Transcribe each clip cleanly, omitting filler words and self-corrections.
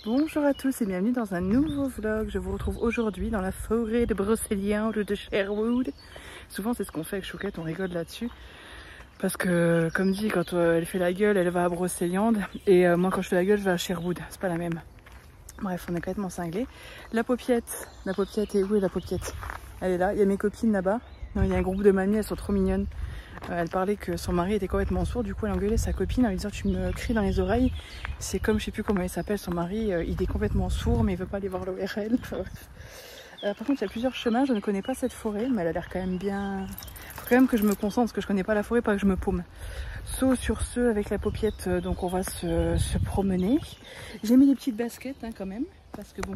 Bonjour à tous et bienvenue dans un nouveau vlog. Je vous retrouve aujourd'hui dans la forêt de Brocéliande de Sherwood. Souvent c'est ce qu'on fait avec Chouquette, on rigole là-dessus. Parce que comme dit, quand elle fait la gueule, elle va à Brocéliande. Et moi quand je fais la gueule, je vais à Sherwood. C'est pas la même. Bref, on est complètement cinglés. La paupiette est où est la paupiette? Elle est là, il y a mes copines là-bas. Non, il y a un groupe de mamies, elles sont trop mignonnes. Elle parlait que son mari était complètement sourd, du coup elle engueulait sa copine en lui disant tu me cries dans les oreilles. C'est comme, je sais plus comment il s'appelle, son mari, il est complètement sourd mais il veut pas aller voir l'ORL. Par contre il y a plusieurs chemins, je ne connais pas cette forêt mais elle a l'air quand même bien... Faut quand même que je me concentre parce que je connais pas la forêt, pas que je me paume. Saut sur ce avec la paupiette, donc on va se promener. J'ai mis des petites baskets quand même, parce que bon,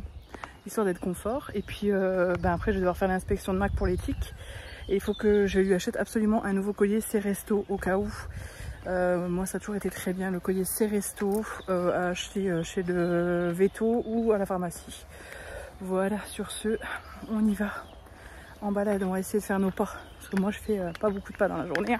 histoire d'être confort. Et puis après je vais devoir faire l'inspection de Mac pour les tiques. Et il faut que je lui achète absolument un nouveau collier Ceresto au cas où. Moi ça a toujours été très bien le collier Ceresto à acheter chez le Veto ou à la pharmacie. Voilà, sur ce, on y va en balade, on va essayer de faire nos pas. Parce que moi je fais pas beaucoup de pas dans la journée.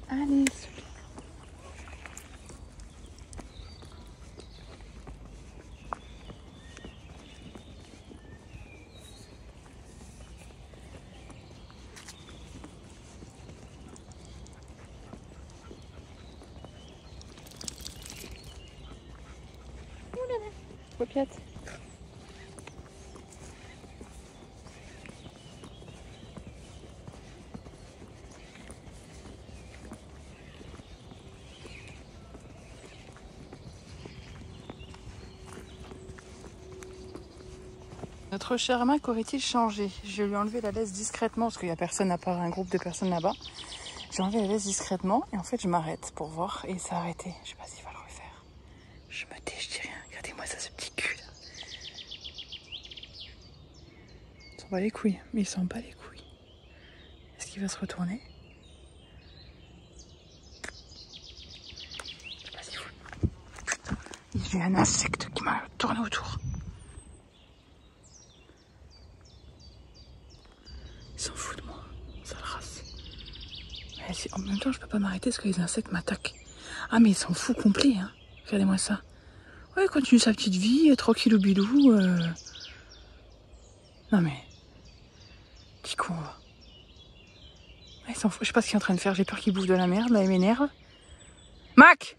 Allez, paupiette. Notre cher Mac aurait-il changé? Je lui ai enlevé la laisse discrètement parce qu'il n'y a personne à part un groupe de personnes là-bas. J'ai enlevé la laisse discrètement et en fait je m'arrête pour voir et ça a arrêté. Je sais pas s'il va le refaire. Je me tais, je dis rien. Regardez-moi ça, ce petit cul là. Il s'en bat les couilles, mais il s'en bat les couilles. Est-ce qu'il va se retourner? Je sais pas s'il faut. Putain, il y a un insecte qui m'a tourné autour. Il s'en fout de moi, sale race. Mais en même temps, je peux pas m'arrêter parce que les insectes m'attaquent. Ah, mais il s'en fout complet, hein. Regardez-moi ça. Ouais, il continue sa petite vie, tranquillou bilou. Non mais... Petit con, va. Ouais, il s'en fout, je sais pas ce qu'il est en train de faire. J'ai peur qu'il bouffe de la merde, là, il m'énerve. Mac!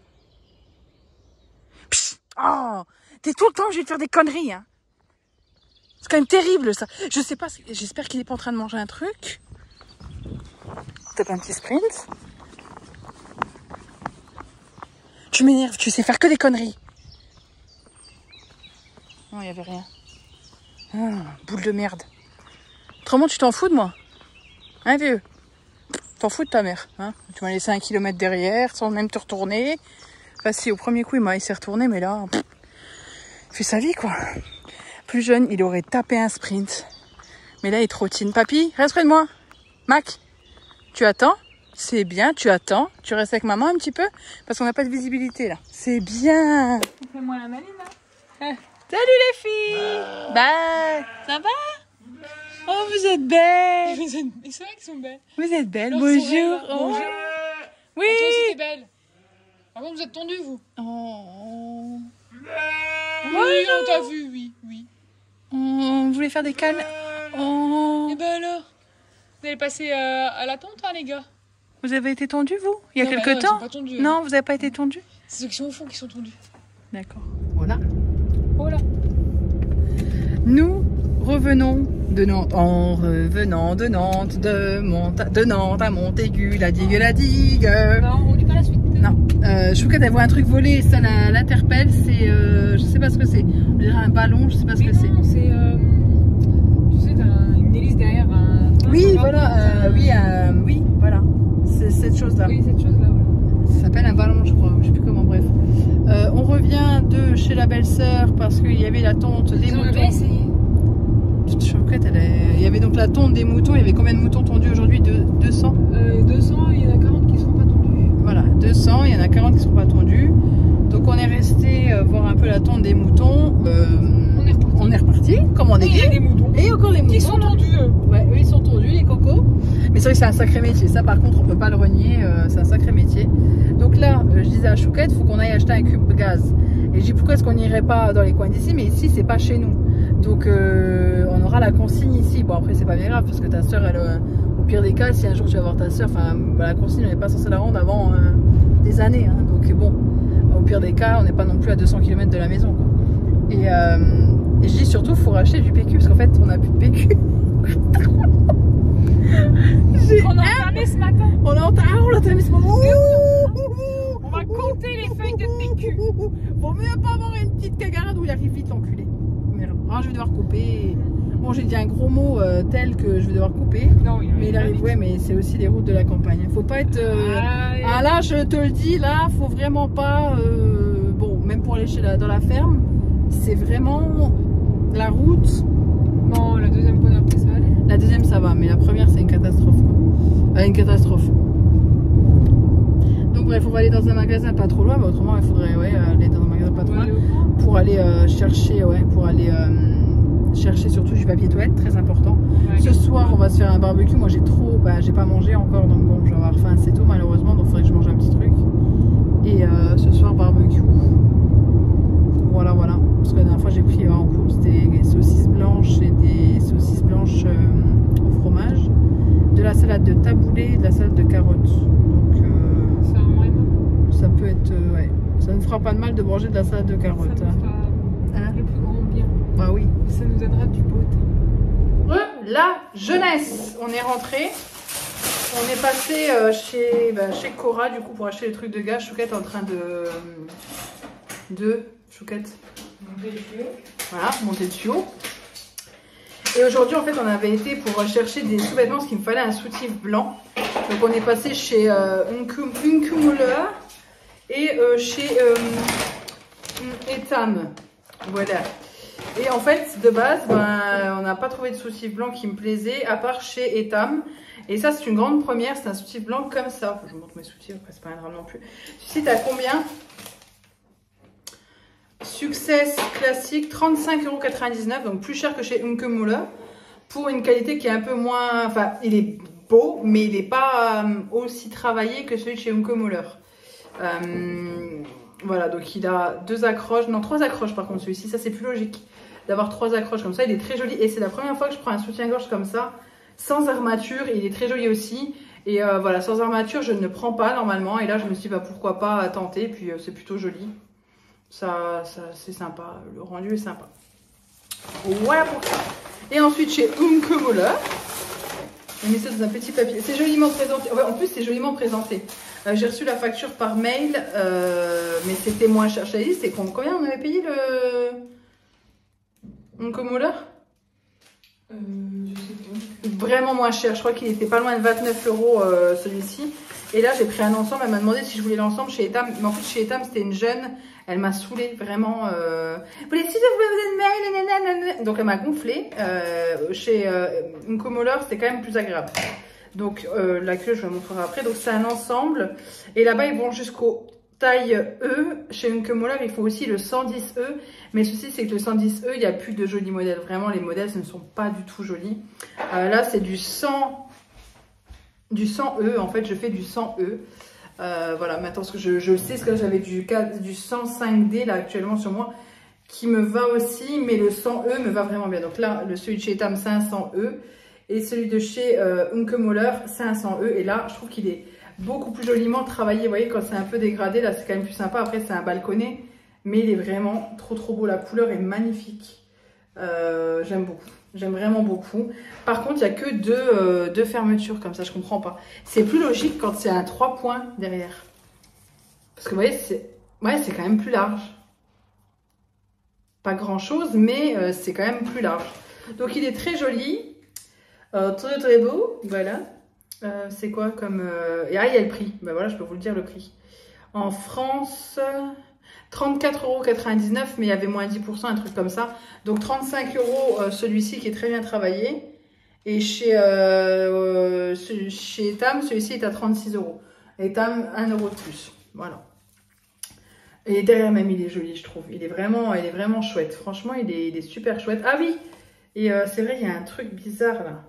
Psst. Oh! T'es tout le temps obligé de faire des conneries, hein. C'est quand même terrible ça. Je sais pas, j'espère qu'il est pas en train de manger un truc. Tape un petit sprint. Tu m'énerves, tu sais faire que des conneries. Non, il y avait rien. Ah, boule de merde. Autrement, tu t'en fous de moi? Hein, vieux? T'en fous de ta mère, hein? Tu m'as laissé 1 kilomètre derrière sans même te retourner. Enfin, si, au premier coup, il s'est retourné, mais là, il fait sa vie, quoi. Plus jeune, il aurait tapé un sprint. Mais là, il trottine. Papy, reste près de moi. Mac, tu attends. C'est bien, tu attends. Tu restes avec maman un petit peu. Parce qu'on n'a pas de visibilité, là. C'est bien. Fais-moi la maline, là. Salut les filles. Bye. Ça va? Oh, vous êtes belles. C'est vrai qu'ils sont belles. Vous êtes belles. Alors, bonjour. Oh. Bonjour. Oui. Ah, toi aussi, t'es belle. Ah bon, vous êtes tendus, vous? Oh. Oui, on t'a vu, oui. On voulait faire des câlins. Oh. Et ben alors? Vous allez passer à la tente, hein, les gars? Vous avez été tendus, vous? Il y a Non, quelque non, ils temps? sont pas tendus, Non, vous n'avez pas été tendus? C'est ceux qui sont au fond qui sont tendus. D'accord. Voilà. Oh là. Nous revenons de Nantes. En revenant de Nantes, de Nantes à Montaigu, la digue, la digue. Non, on dit pas la suite. Non. Chouquette, elle voit un truc voler, ça l'interpelle. C'est, je sais pas ce que c'est. On dirait un ballon, je sais pas ce que c'est. Non, c'est, tu sais, t'as une hélice derrière. Oui, voilà. Oui, voilà. C'est cette chose-là. Oui, cette chose-là, voilà. Ça s'appelle un ballon, je crois. Je sais plus comment. Bref. On revient de chez la belle-sœur parce qu'il y avait la tonte des moutons. On essayé. Chouquette, il y avait donc la tonte des moutons. Il y avait combien de moutons tondus aujourd'hui? 200. 200, il y en a 40 qui ne sont pas tondus. Voilà, 200, il y en a 40 qui ne sont pas tondus. Donc on est resté voir un peu la tonte des moutons. On est reparti, comme on est dit. Il y a des moutons. Et encore les moutons. Qui sont tondus. Ouais, eux ils sont tondus, les cocos. Mais c'est vrai que c'est un sacré métier. Ça par contre on peut pas le renier, c'est un sacré métier. Donc là, je disais à Chouquette, il faut qu'on aille acheter un cube de gaz. Et je dis pourquoi est-ce qu'on n'irait pas dans les coins d'ici, mais ici c'est pas chez nous. Donc on aura la consigne ici. Bon après c'est pas bien grave parce que ta soeur, elle, au pire des cas, si un jour tu vas voir ta soeur, enfin la consigne on n'est pas censé la rendre avant des années. Hein. Donc bon, au pire des cas, on n'est pas non plus à 200 km de la maison. Quoi. Et je dis surtout, il faut racheter du PQ parce qu'en fait, on n'a plus de PQ. On a entamé ce matin. On l'a entamé ce moment. On va compter les feuilles de PQ. Faut mieux pas avoir une petite cagarade où il arrive vite l'enculé. Merde. Ah, je vais devoir couper. Bon, j'ai dit un gros mot tel que je vais devoir couper. Non, mais il arrive, ouais, mais c'est aussi les routes de la campagne. Faut pas être. Ah là, je te le dis, là, faut vraiment pas. Bon, même pour aller dans la ferme, c'est vraiment la route. Non, la deuxième fois après ça allait. La deuxième ça va, mais la première c'est une catastrophe. Une catastrophe. Donc bref, on va aller dans un magasin pas trop loin, mais autrement il faudrait aller dans un magasin pas trop loin pour aller chercher, chercher surtout du papier toilette, très important. Ouais, ce soir on va se faire un barbecue. Moi j'ai pas mangé encore, donc bon, je vais avoir faim assez tôt malheureusement, donc il faudrait que je mange un petit truc. Et ce soir barbecue. Voilà. Parce que la dernière fois j'ai pris en course des saucisses blanches et des saucisses blanches au fromage, de la salade de taboulé et de la salade de carottes. Donc ça peut être, ça ne fera pas de mal de manger de la salade de carottes. Ça nous fera le plus grand bien. Bah oui. Ça nous donnera du beau temps. La jeunesse, on est rentré. On est passé chez Cora du coup pour acheter les trucs de gaz. Chouquette est en train de Chouquette. Monter le tuyau. Voilà, monter le tuyau. Et aujourd'hui, en fait, on avait été pour chercher des sous-vêtements parce qu'il me fallait un soutif blanc. Donc, on est passé chez Unkumüller et chez Etam. Voilà. Et en fait, de base, on n'a pas trouvé de soutif blanc qui me plaisait à part chez Etam. Et ça, c'est une grande première. C'est un soutif blanc comme ça. Je vous montre mes soutifs, après, c'est pas un drame non plus. Celui-ci, t'as combien ? Success classique, 35,99 €, donc plus cher que chez Unkumüller, pour une qualité qui est un peu moins... Enfin, il est beau, mais il n'est pas aussi travaillé que celui de chez Unkumüller. Voilà, donc il a 2 accroches, non 3 accroches par contre celui-ci, ça c'est plus logique d'avoir 3 accroches comme ça, il est très joli. Et c'est la première fois que je prends un soutien-gorge comme ça, sans armature, et il est très joli aussi. Et voilà, sans armature, je ne prends pas normalement, et là je me suis dit, bah, pourquoi pas tenter, puis c'est plutôt joli. Ça c'est sympa, le rendu est sympa. Voilà pour ça. Et ensuite chez Unkumüller, j'ai mis ça dans un petit papier. C'est joliment présenté. Ouais, en plus c'est joliment présenté. J'ai reçu la facture par mail, mais c'était moins cher. Je t'avais dit, c'est combien on avait payé le Unkumüller? Je sais pas. Vraiment moins cher. Je crois qu'il était pas loin de 29 € celui-ci. Et là j'ai pris un ensemble. Elle m'a demandé si je voulais l'ensemble chez Etam. Mais en fait chez Etam c'était une jeune. Elle m'a saoulée vraiment. Vous voulez si je vous donne mail. Donc elle m'a gonflé. Chez Unkumüller c'était quand même plus agréable. Donc la queue je vais vous montrer après. Donc c'est un ensemble. Et là-bas ils vont jusqu'au taille E. Chez Unkumüller il faut aussi le 110 E. Mais le souci c'est que le 110 E il n'y a plus de jolis modèles. Vraiment les modèles ce ne sont pas du tout jolis. Là c'est du 100 E. En fait je fais du 100 E. Voilà, maintenant parce que je sais, parce que j'avais du 105D là actuellement sur moi qui me va aussi, mais le 100E me va vraiment bien. Donc là, celui de chez Etam c'est un 100E et celui de chez Unkumüller c'est un 100E. Et là, je trouve qu'il est beaucoup plus joliment travaillé. Vous voyez, quand c'est un peu dégradé, là c'est quand même plus sympa. Après, c'est un balconné, mais il est vraiment trop beau. La couleur est magnifique. J'aime beaucoup. J'aime vraiment beaucoup. Par contre, il n'y a que deux fermetures comme ça, je comprends pas. C'est plus logique quand c'est un 3 points derrière. Parce que vous voyez, c'est quand même plus large. Pas grand chose, mais c'est quand même plus large. Donc il est très joli. Très beau. Voilà. C'est quoi comme... Et il y a le prix. Ben voilà, je peux vous le dire le prix. En France... 34,99 €, mais il y avait moins 10%, un truc comme ça. Donc 35 € celui-ci qui est très bien travaillé. Et chez Etam, celui-ci est à 36 €. Et t'as 1 € de plus. Voilà. Et derrière même, il est joli, je trouve. Il est vraiment chouette. Franchement, il est super chouette. Ah oui! Et c'est vrai, il y a un truc bizarre là.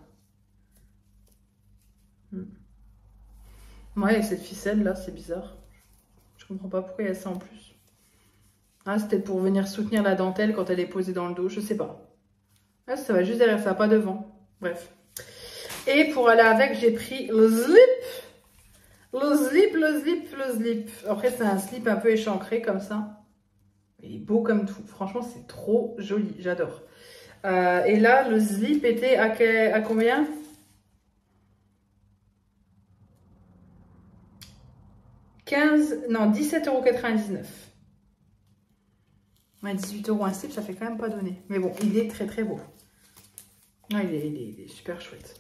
Ouais, cette ficelle là, c'est bizarre. Je comprends pas pourquoi il y a ça en plus. Ah, c'était pour venir soutenir la dentelle quand elle est posée dans le dos, je sais pas. Ah, ça va juste derrière, ça va pas devant. Bref. Et pour aller avec, j'ai pris le slip. Le slip. Après, c'est un slip un peu échancré comme ça. Il est beau comme tout. Franchement, c'est trop joli. J'adore. Et là, le slip était à combien? Non, 17,99 €. Ouais, 18 € un slip, ça fait quand même pas donner. Mais bon, il est très beau. Non, il est super chouette.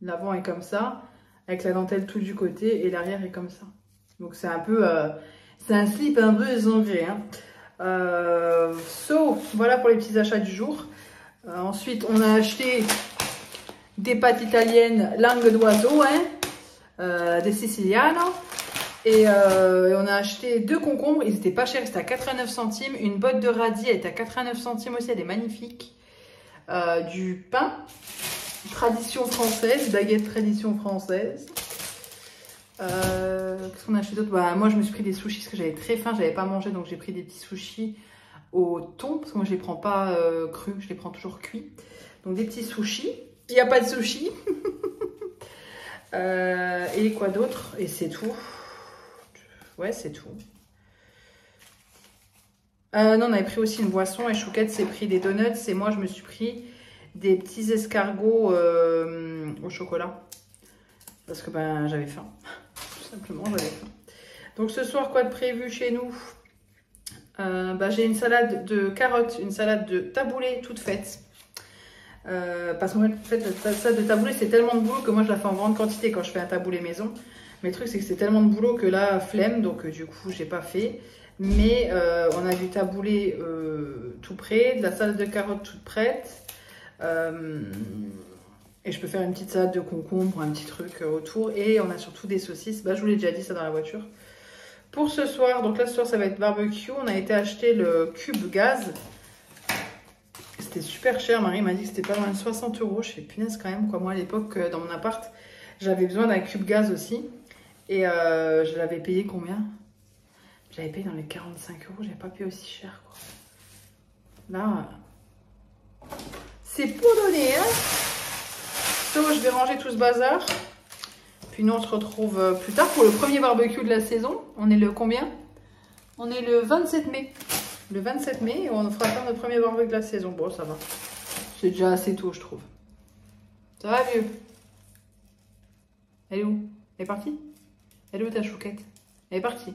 L'avant est comme ça, avec la dentelle tout du côté, et l'arrière est comme ça. Donc c'est un peu... c'est un slip un peu ésangré. Hein. Voilà pour les petits achats du jour. Ensuite, on a acheté des pâtes italiennes langue d'oiseau, hein, des Siciliano. Et on a acheté 2 concombres, ils étaient pas chers, c'était à 89 centimes. Une botte de radis, elle était à 89 centimes aussi, elle est magnifique. Du pain, tradition française, baguette tradition française. Qu'est-ce qu'on a acheté d'autre? Moi je me suis pris des sushis parce que j'avais très faim, j'avais pas mangé, donc j'ai pris des petits sushis au thon, parce que moi je les prends pas crus, je les prends toujours cuits. Donc des petits sushis, il n'y a pas de sushis. Et quoi d'autre? Et c'est tout. Ouais, c'est tout. Non, on avait pris aussi une boisson et Chouquette s'est pris des donuts et moi je me suis pris des petits escargots au chocolat parce que j'avais faim. Tout simplement, j'avais faim. Donc ce soir, quoi de prévu chez nous? J'ai une salade de carottes, une salade de taboulé toute faite. Parce qu'en fait, la salade de taboulé, c'est tellement de boulot que moi je la fais en grande quantité quand je fais un taboulé maison. Mais le truc, c'est que c'est tellement de boulot que là, flemme, donc du coup, j'ai pas fait. Mais on a du taboulé tout prêt, de la salade de carottes toute prête. Et je peux faire une petite salade de concombre, un petit truc autour. Et on a surtout des saucisses. Je vous l'ai déjà dit ça dans la voiture. Pour ce soir, donc là, ce soir, ça va être barbecue. On a été acheter le cube gaz. C'était super cher. Marie m'a dit que c'était pas loin de 60 €. Je fais punaise quand même, quoi. Moi, à l'époque, dans mon appart, j'avais besoin d'un cube gaz aussi. Et je l'avais payé combien? Je l'avais payé dans les 45 €. J'avais pas payé aussi cher, quoi. Là, c'est pour donner, hein. Je vais ranger tout ce bazar. Puis nous, on se retrouve plus tard pour le premier barbecue de la saison. On est le combien? On est le 27 mai. Le 27 mai, et on fera faire notre premier barbecue de la saison. Bon, ça va. C'est déjà assez tôt, je trouve. Ça va, vieux? Elle est où? Elle est partie? Elle est où ta Chouquette? Elle est partie.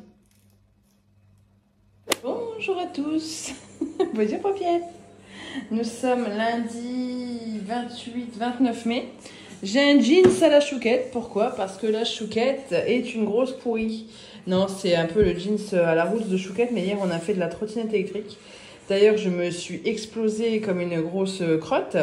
Bonjour à tous. Bonjour Paupiette. Nous sommes lundi 28-29 mai. J'ai un jeans à la Chouquette. Pourquoi? Parce que la Chouquette est une grosse pourrie. Non, c'est un peu le jeans à la route de Chouquette, mais hier on a fait de la trottinette électrique. D'ailleurs, je me suis explosée comme une grosse crotte.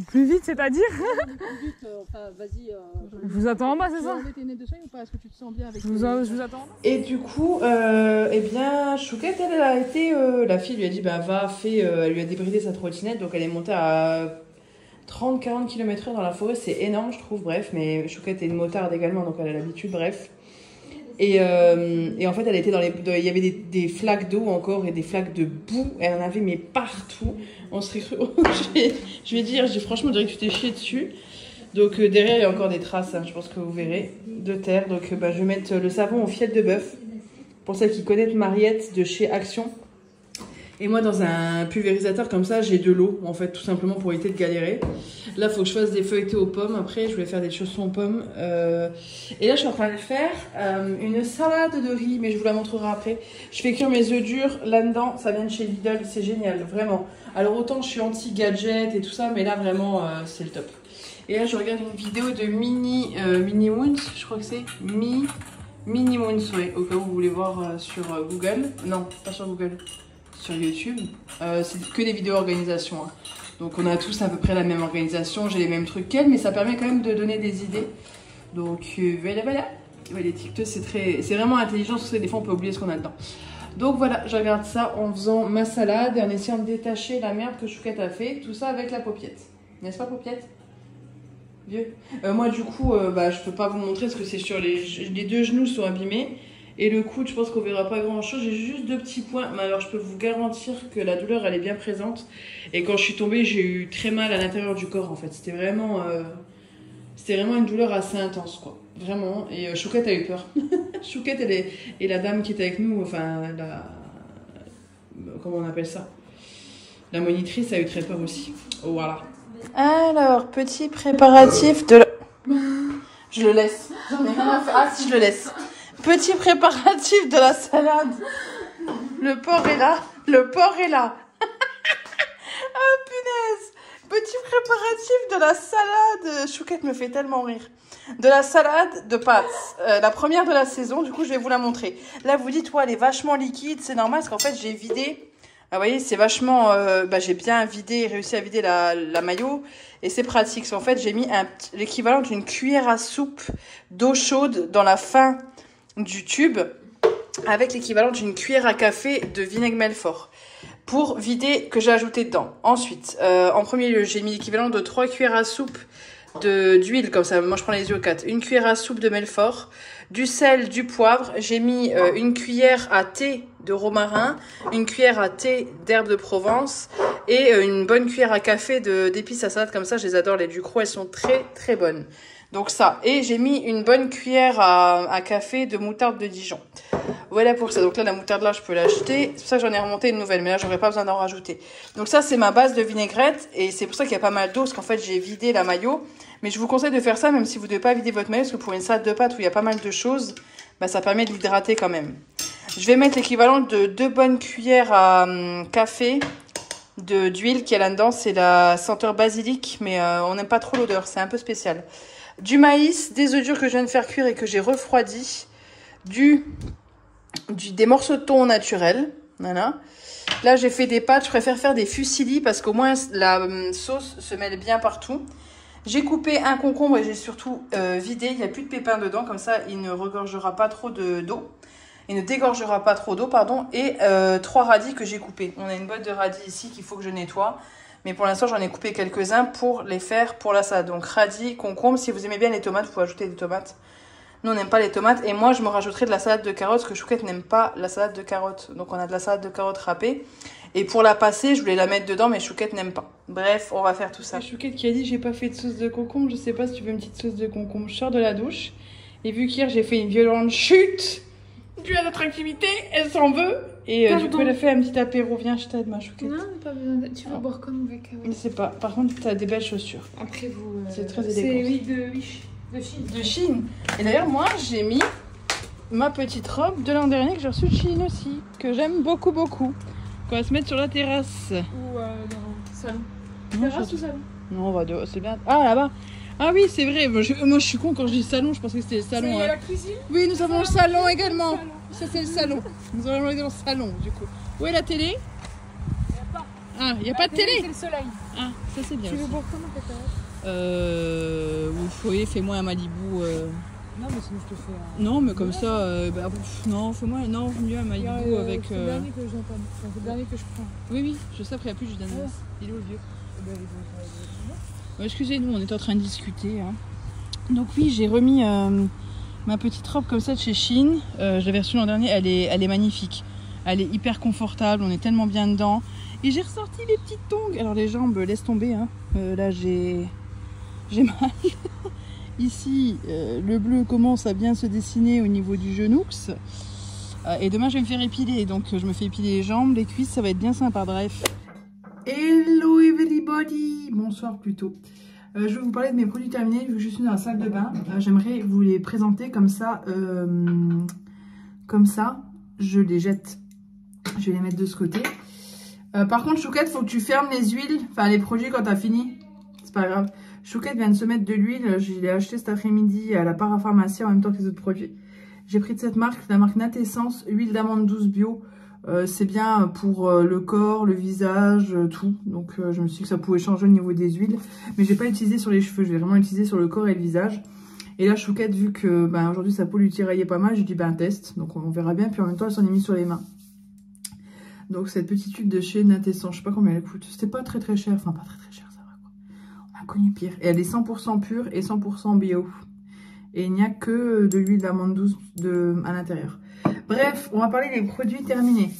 Plus vite, c'est-à-dire? Plus vite, vas-y. Je vous attends en bas, c'est ça? Tu veux tes nez de soin ou pas? Est-ce que tu te sens bien avec Je vous attends en bas. Et du coup, eh bien, Chouquette, elle a été... la fille lui a dit, va, fais... elle lui a débridé sa trottinette, donc elle est montée à 30-40 km/h dans la forêt. C'est énorme, je trouve, bref. Mais Chouquette est une motarde également, donc elle a l'habitude, bref. Et en fait, elle était il y avait des flaques d'eau encore et des flaques de boue. Elle en avait, mais partout. On serait cru... je vais dire, franchement, on dirait que tu t'es chié dessus. Donc derrière, il y a encore des traces, hein, je pense que vous verrez, de terre. Donc je vais mettre le savon au fiel de bœuf. Pour celles qui connaissent Mariette de chez Action. Et moi, dans un pulvérisateur comme ça, j'ai de l'eau, en fait, tout simplement pour éviter de galérer. Là, il faut que je fasse des feuilletés aux pommes. Après, je voulais faire des chaussons aux pommes. Et là, je suis en train de faire une salade de riz, mais je vous la montrerai après. Je fais cuire mes œufs durs là-dedans. Ça vient de chez Lidl, c'est génial, vraiment. Alors, autant je suis anti-gadget et tout ça, mais là, vraiment, c'est le top. Et là, je regarde une vidéo de Mini Moons, je crois que c'est Mini Moons, ouais, au cas où vous voulez voir sur Google. Non, pas sur Google. Sur YouTube, c'est que des vidéos organisation. Hein. Donc on a tous à peu près la même organisation, j'ai les mêmes trucs qu'elle, mais ça permet quand même de donner des idées. Donc voilà. Ouais, les TikTok c'est vraiment intelligent, parce que des fois on peut oublier ce qu'on a dedans. Donc voilà, je regarde ça en faisant ma salade et en essayant de détacher la merde que Chouquette a fait. Tout ça avec la paupiette. N'est-ce pas, paupiette? Vieux. Moi du coup, je peux pas vous montrer parce que c'est sur les deux genoux sont abîmés. Et le coude, je pense qu'on verra pas grand chose. J'ai juste 2 petits points. Mais alors, je peux vous garantir que la douleur, elle est bien présente. Et quand je suis tombée, j'ai eu très mal à l'intérieur du corps, en fait. C'était vraiment une douleur assez intense, quoi. Vraiment. Et Chouquette a eu peur. Chouquette, et la dame qui est avec nous, enfin, comment on appelle ça? La monitrice a eu très peur aussi. Oh, voilà. Alors, petit préparatif de... Je le laisse. J'en ai rien à faire. Ah, si, je le laisse. Petit préparatif de la salade. Le porc est là. Ah, punaise. Petit préparatif de la salade. Chouquette me fait tellement rire. De la salade de pâtes. La première de la saison. Du coup, je vais vous la montrer. Là, vous dites, ouais, elle est vachement liquide. C'est normal parce qu'en fait, j'ai vidé. Ah, vous voyez, c'est vachement... j'ai bien réussi à vider la mayo. Et c'est pratique. En fait, j'ai mis l'équivalent d'une cuillère à soupe d'eau chaude dans la fin du tube avec l'équivalent d'une cuillère à café de vinaigre Melfort pour vider que j'ai ajouté dedans. Ensuite, en premier lieu, j'ai mis l'équivalent de 3 cuillères à soupe d'huile, comme ça, moi je prends les yeux au 4. Une cuillère à soupe de Melfort, du sel, du poivre. J'ai mis une cuillère à thé de romarin, une cuillère à thé d'herbe de Provence et une bonne cuillère à café d'épices à salade. Comme ça, je les adore, les Ducrot, elles sont très très bonnes. Donc ça, et j'ai mis une bonne cuillère à café de moutarde de Dijon. Voilà pour ça. Donc là, la moutarde là, je peux l'acheter. C'est pour ça que j'en ai remonté une nouvelle, mais là, j'aurais pas besoin d'en rajouter. Donc ça, c'est ma base de vinaigrette, et c'est pour ça qu'il y a pas mal d'eau, parce qu'en fait, j'ai vidé la mayo. Mais je vous conseille de faire ça, même si vous ne devez pas vider votre mayo, parce que pour une salade de pâtes où il y a pas mal de choses, ça permet de l'hydrater quand même. Je vais mettre l'équivalent de 2 bonnes cuillères à café d'huile qui est là-dedans. C'est la senteur basilic, mais on n'aime pas trop l'odeur, c'est un peu spécial. Du maïs, des œufs durs que je viens de faire cuire et que j'ai refroidi, des morceaux de thon naturel, voilà. Là, j'ai fait des pâtes, je préfère faire des fusilli parce qu'au moins la sauce se mêle bien partout. J'ai coupé un concombre et j'ai surtout vidé, il n'y a plus de pépins dedans, comme ça il ne regorgera pas trop d'eau. Il ne dégorgera pas trop d'eau, pardon. Et 3 radis que j'ai coupés. On a une boîte de radis ici qu'il faut que je nettoie. Mais pour l'instant, j'en ai coupé quelques-uns pour les faire pour la salade. Donc radis, concombre. Si vous aimez bien les tomates, vous pouvez ajouter des tomates. Nous, on n'aime pas les tomates. Et moi, je me rajouterai de la salade de carottes, parce que Chouquette n'aime pas la salade de carottes. Donc on a de la salade de carottes râpée. Et pour la passer, je voulais la mettre dedans, mais Chouquette n'aime pas. Bref, on va faire tout ça. Chouquette qui a dit, j'ai pas fait de sauce de concombre. Je sais pas si tu veux une petite sauce de concombre. Je sors de la douche. Et vu qu'hier, j'ai fait une violente chute due à notre activité, elle s'en veut. Et du coup, elle a fait un petit apéro. Viens, je t'aide, ma Chouquette. Non, mais pas besoin. Tu veux boire comme avec. Je sais pas. Par contre, t'as des belles chaussures. Après, vous. C'est très élégant. C'est de Chine. De Chine. Et d'ailleurs, moi, j'ai mis ma petite robe de l'an dernier que j'ai reçue de Chine aussi, que j'aime beaucoup, beaucoup. Qu'on va se mettre sur la terrasse. Ou dans le salon. Terrasse ou salon? Non, on va dehors, c'est bien. Ah, là-bas. Ah oui, c'est vrai. Moi, je suis con quand je dis salon, je pensais que c'était le salon. Il y a la cuisine. Oui, nous avons le salon également. Ça, c'est le salon. Nous allons aller dans le salon, du coup. Où est la télé? Il n'y a pas. Ah, il n'y a pas de télé? C'est le soleil. Ah, ça, c'est bien. Tu veux boire comment, peut-être? Oui, fais-moi un Malibu. Non, mais sinon, je te fais un. Non, mais comme ça, non, fais-moi mieux un Malibu avec. C'est le dernier que j'entends. Enfin, c'est le dernier que je prends. Oui, je sais, après, il n'y a plus de jus d'ananas. Il est où le vieux? Excusez-nous, on est en train de discuter. Hein. Donc oui, j'ai remis ma petite robe comme ça de chez Shein. Je l'avais reçue l'an dernier, elle est magnifique. Elle est hyper confortable, on est tellement bien dedans. Et j'ai ressorti les petites tongs. Alors les jambes, laisse tomber. Hein. Là, j'ai mal. Ici, le bleu commence à bien se dessiner au niveau du genoux. Et demain, je vais me faire épiler. Donc, je me fais épiler les jambes, les cuisses. Ça va être bien sympa. Bref. Hello everybody. Bonsoir plutôt. Je vais vous parler de mes produits terminés. Vu que je suis dans la salle de bain, j'aimerais vous les présenter comme ça. Je les jette. Je vais les mettre de ce côté. Par contre, Chouquette, faut que tu fermes les huiles. Enfin, les produits quand tu as fini. C'est pas grave. Chouquette vient de se mettre de l'huile. Je l'ai acheté cet après-midi à la parapharmacie en même temps que les autres produits. J'ai pris de cette marque, la marque Natessence, huile d'amande douce bio. C'est bien pour le corps, le visage, tout. Donc je me suis dit que ça pouvait changer au niveau des huiles. Mais je vais pas utiliser sur les cheveux, je vais vraiment utiliser sur le corps et le visage. Et là, Chouquette, vu que aujourd'hui sa peau lui tiraillait pas mal, j'ai dit test. Donc on verra bien. Puis en même temps, elle s'en est mise sur les mains. Donc cette petite huile de chez Natessence, je sais pas combien elle coûte. C'était pas très cher, enfin pas très cher, ça va quoi. On a connu pire. Et elle est 100% pure et 100% bio. Et il n'y a que de l'huile d'amande douce à l'intérieur. Bref, on va parler des produits terminés.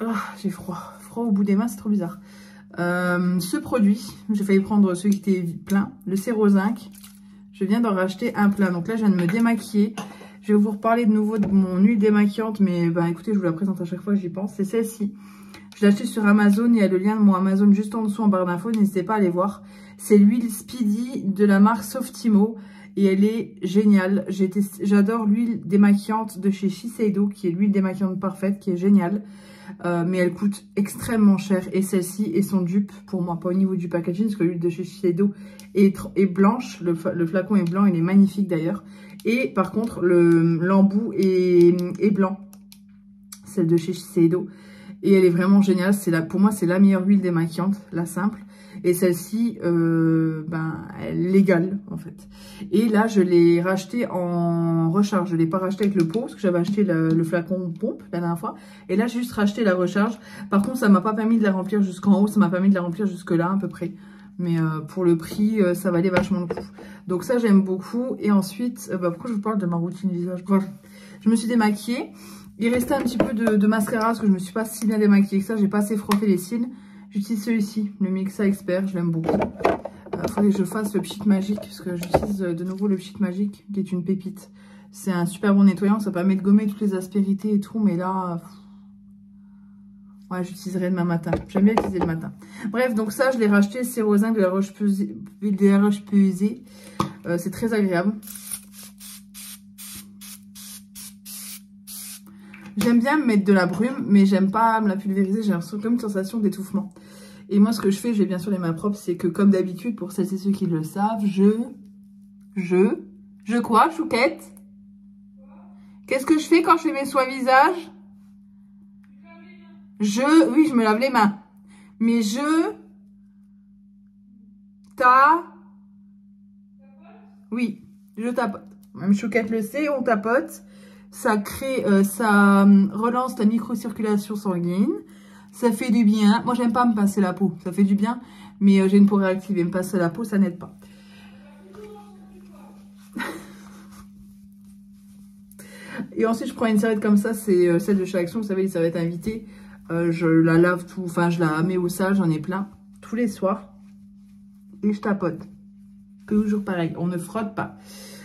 Oh, j'ai froid. Froid au bout des mains, c'est trop bizarre. Ce produit, j'ai failli prendre celui qui était plein, le Sérozinc. Je viens d'en racheter un plein. Donc là, je viens de me démaquiller. Je vais vous reparler de nouveau de mon huile démaquillante. Mais écoutez, je vous la présente à chaque fois que j'y pense. C'est celle-ci. Je l'ai achetée sur Amazon. Il y a le lien de mon Amazon juste en dessous en barre d'infos. N'hésitez pas à aller voir. C'est l'huile Speedy de la marque Softimo. Et elle est géniale. J'adore l'huile démaquillante de chez Shiseido, qui est l'huile démaquillante parfaite, qui est géniale. Mais elle coûte extrêmement cher. Et celle-ci est son dupe pour moi, pas au niveau du packaging, parce que l'huile de chez Shiseido est blanche. Le flacon est blanc, il est magnifique d'ailleurs. Et par contre, l'embout est blanc. Celle de chez Shiseido. Et elle est vraiment géniale. Pour moi, c'est la meilleure huile démaquillante, la simple. Et celle-ci, elle est légale en fait. Et là, je l'ai racheté en recharge. Je ne l'ai pas racheté avec le pot parce que j'avais acheté le flacon pompe la dernière fois. Et là, j'ai juste racheté la recharge. Par contre, ça m'a pas permis de la remplir jusqu'en haut. Ça m'a permis de la remplir jusque là à peu près. Mais pour le prix, ça valait vachement le coup. Donc ça, j'aime beaucoup. Et ensuite, pourquoi je vous parle de ma routine visage? Bref, je me suis démaquillée. Il restait un petit peu de mascara parce que je me suis pas si bien démaquillée que ça. J'ai pas assez frotté les cils. J'utilise celui-ci, le Mixa Expert, je l'aime beaucoup. Il faudrait que je fasse le Pchit Magique, parce que j'utilise de nouveau le Pchit Magique, qui est une pépite. C'est un super bon nettoyant, ça permet de gommer toutes les aspérités et tout, mais là... Ouais, j'utiliserai demain matin. J'aime bien utiliser le matin. Bref, donc ça, je l'ai racheté, Sérozinc de la Roche-Posay. C'est très agréable. J'aime bien me mettre de la brume, mais j'aime pas me la pulvériser. J'ai comme une sensation d'étouffement. Et moi, ce que je fais, j'ai bien sûr les mains propres, c'est que comme d'habitude, pour celles et ceux qui le savent, je quoi, Chouquette? Qu'est-ce que je fais quand je fais mes soins visage? Oui, je me lave les mains. Mais oui, je tapote. Même Chouquette le sait, on tapote. Ça crée, ça relance la microcirculation sanguine. Ça fait du bien. Moi, j'aime pas me pincer la peau. Ça fait du bien. Mais j'ai une peau réactive et me pincer la peau, ça n'aide pas. Et ensuite, je prends une serviette comme ça. C'est celle de chez Action. Vous savez, les serviettes invitées. Je la lave tout. Enfin, je la mets au sale. J'en ai plein. Tous les soirs. Et je tapote. Toujours pareil. On ne frotte pas.